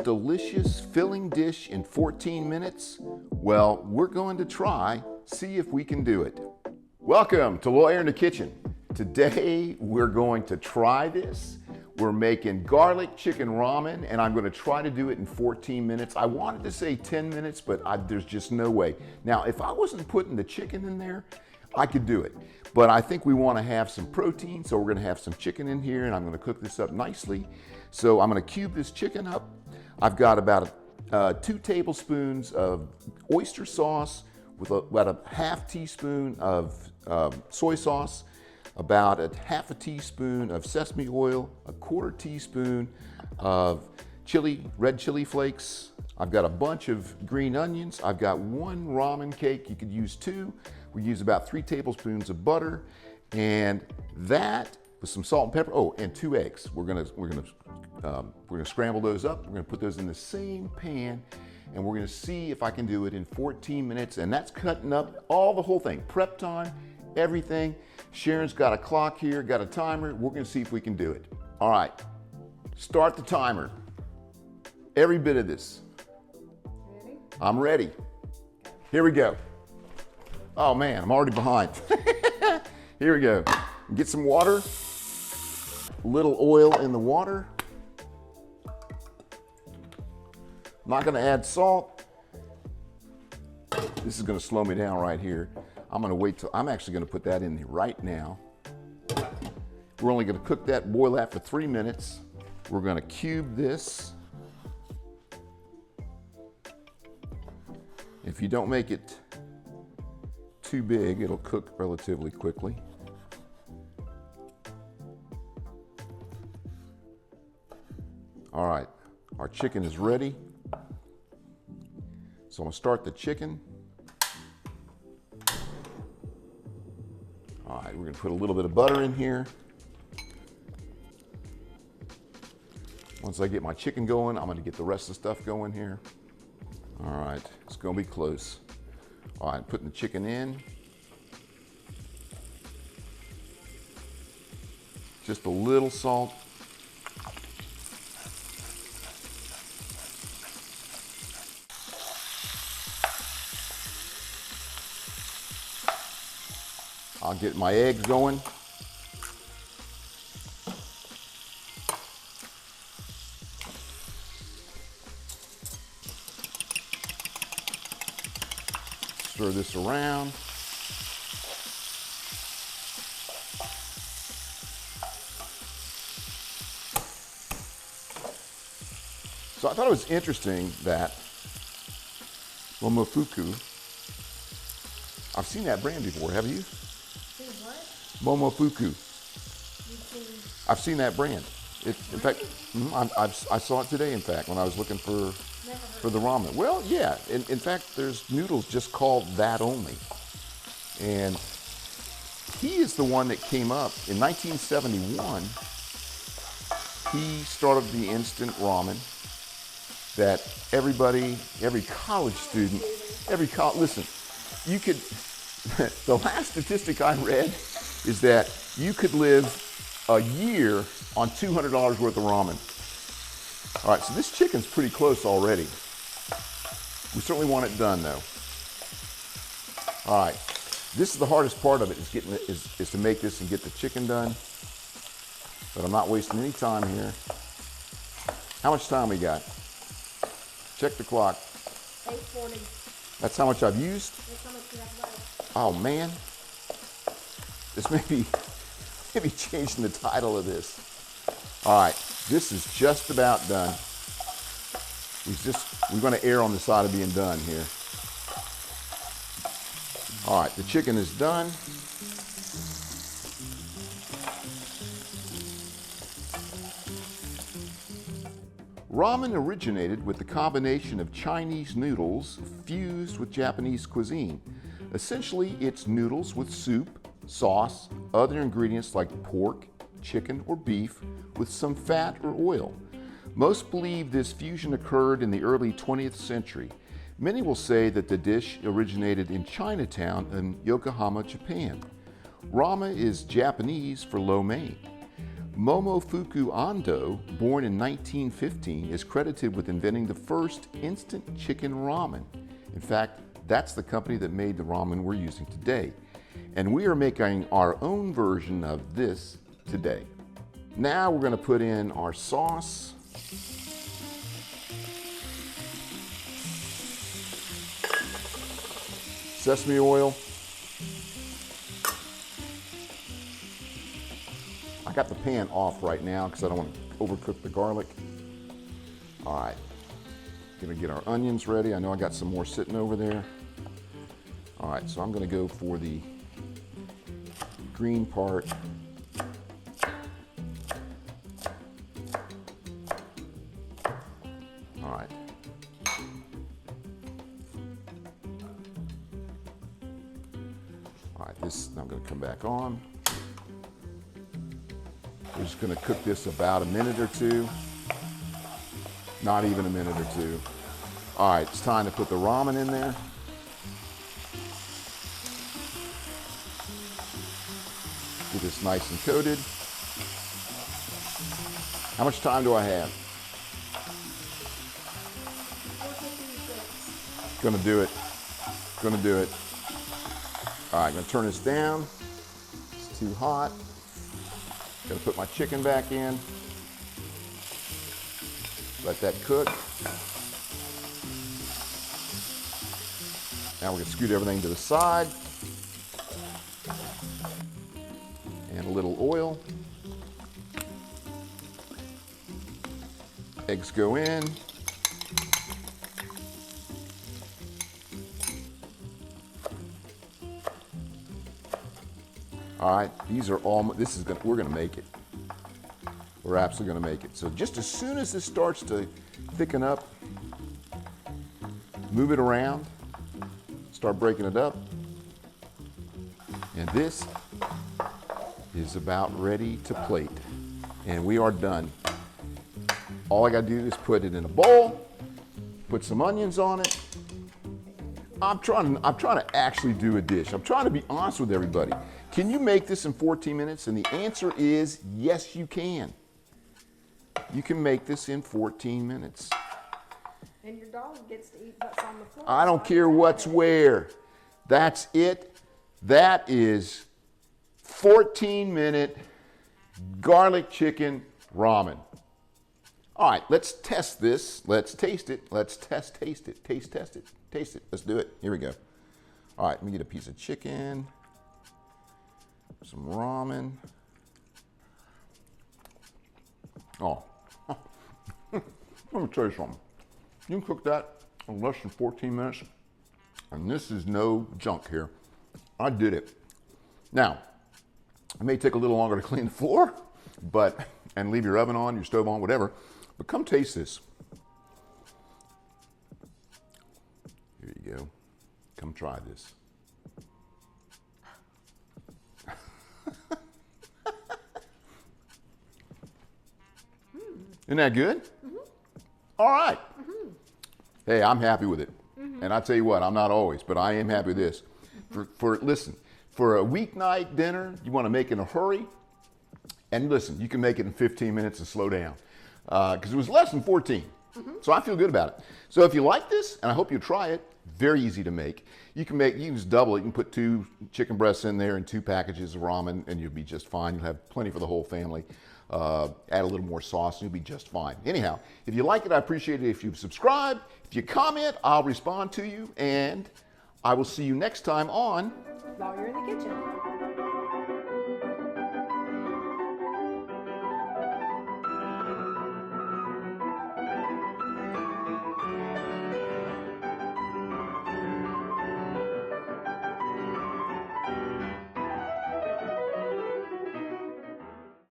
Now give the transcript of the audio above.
delicious filling dish in 14 minutes? Well, we're going to try, see if we can do it. Welcome to Lawyer in the Kitchen. Today, we're going to try this. We're making garlic chicken ramen, and I'm going to try to do it in 14 minutes. I wanted to say 10 minutes, but there's just no way. Now, if I wasn't putting the chicken in there, I could do it. But I think we want to have some protein, so we're going to have some chicken in here, and I'm going to cook this up nicely. So I'm going to cube this chicken up. I've got about 2 tablespoons of oyster sauce with about a half teaspoon of soy sauce, about a half a teaspoon of sesame oil, a quarter teaspoon of red chili flakes. I've got a bunch of green onions. I've got 1 ramen cake. You could use 2. We use about 3 tablespoons of butter, and that with some salt and pepper. Oh, and 2 eggs. We're gonna scramble those up. We're gonna put those in the same pan, and we're gonna see if I can do it in 14 minutes. And that's cutting up the whole thing, prep time, everything. Sharon's got a clock here, got a timer. We're gonna see if we can do it. All right, start the timer. Every bit of this. Ready? I'm ready. Here we go. Oh man, I'm already behind. Here we go. Get some water. A little oil in the water. I'm not gonna add salt. This is gonna slow me down right here. I'm gonna wait till, I'm actually gonna put that in here right now. We're only gonna boil that for 3 minutes. We're gonna cube this. If you don't make it too big, it'll cook relatively quickly. All right, our chicken is ready. So I'm gonna start the chicken. All right, we're gonna put a little bit of butter in here. Once I get my chicken going, I'm gonna get the rest of the stuff going here. All right, it's gonna be close. All right, putting the chicken in. Just a little salt. I'll get my eggs going. Stir this around. So I thought it was interesting that Momofuku, I've seen that brand before, have you? What? Momofuku. I've seen that brand. In fact, I saw it today, in fact, when I was looking for the ramen. Well, yeah, in fact, there's noodles just called that only. And he is the one that came up in 1971. He started the instant ramen that every college student, listen, you could, the last statistic I read is that you could live a year on $200 worth of ramen. All right, so this chicken's pretty close already. We certainly want it done though. All right, this is the hardest part of it, is to make this and get the chicken done. But I'm not wasting any time here. How much time we got? Check the clock. 8:40. That's how much I've used? That's how much you have left. Oh man. This may be changing the title of this. All right, this is just about done. We're gonna err on the side of being done here. All right, the chicken is done. Ramen originated with the combination of Chinese noodles fused with Japanese cuisine. Essentially, it's noodles with soup, sauce, other ingredients like pork, chicken, or beef with some fat or oil. Most believe this fusion occurred in the early 20th century. Many will say that the dish originated in Chinatown in Yokohama, Japan. Ramen is Japanese for lo mein. Momofuku Ando, born in 1915, is credited with inventing the first instant chicken ramen. In fact, that's the company that made the ramen we're using today. And we are making our own version of this today. Now we're going to put in our sauce. Sesame oil. I got the pan off right now because I don't want to overcook the garlic. All right, gonna get our onions ready. I know I got some more sitting over there. All right, so I'm gonna go for the green part. All right. All right, this, I'm gonna come back on. We're just gonna cook this about a minute or two. Not even a minute or two. All right, it's time to put the ramen in there. Get this nice and coated. How much time do I have? 4:56. Gonna do it. Gonna do it. All right, gonna turn this down. It's too hot. Gonna put my chicken back in. Let that cook. Now we're gonna scoot everything to the side. And a little oil. Eggs go in. All right, these are all, we're gonna make it. We're absolutely gonna make it. So just as soon as this starts to thicken up, move it around, start breaking it up. And this is about ready to plate. And we are done. All I gotta do is put it in a bowl, put some onions on it. I'm trying to actually do a dish. I'm trying to be honest with everybody. Can you make this in 14 minutes? And the answer is yes, you can. You can make this in 14 minutes. And your dog gets to eat what's on the floor. I don't care what's where. That's it. That is 14-minute garlic chicken ramen. All right, let's test this. Let's taste it. Let's taste it. Taste it. Taste it. Let's do it. Here we go. All right, let me get a piece of chicken, some ramen. Oh, let me tell you something. You can cook that in less than 14 minutes, and this is no junk here. I did it. Now, it may take a little longer to clean the floor, and leave your oven on, your stove on, whatever, but come taste this. Here you go. Come try this. Isn't that good? Mm-hmm. All right. Mm-hmm. Hey, I'm happy with it. Mm-hmm. And I tell you what, I'm not always, but I am happy with this. Mm-hmm. Listen, for a weeknight dinner, you want to make it in a hurry, and listen, you can make it in 15 minutes and slow down. Because it was less than 14. Mm-hmm. So I feel good about it. So if you like this, and I hope you try it, very easy to make. You can use double it. You can put 2 chicken breasts in there and 2 packages of ramen, and you'll be just fine. You'll have plenty for the whole family. Add a little more sauce, and you'll be just fine. Anyhow, if you like it, I appreciate it if you subscribe. If you comment, I'll respond to you, and I will see you next time on While you're in the kitchen.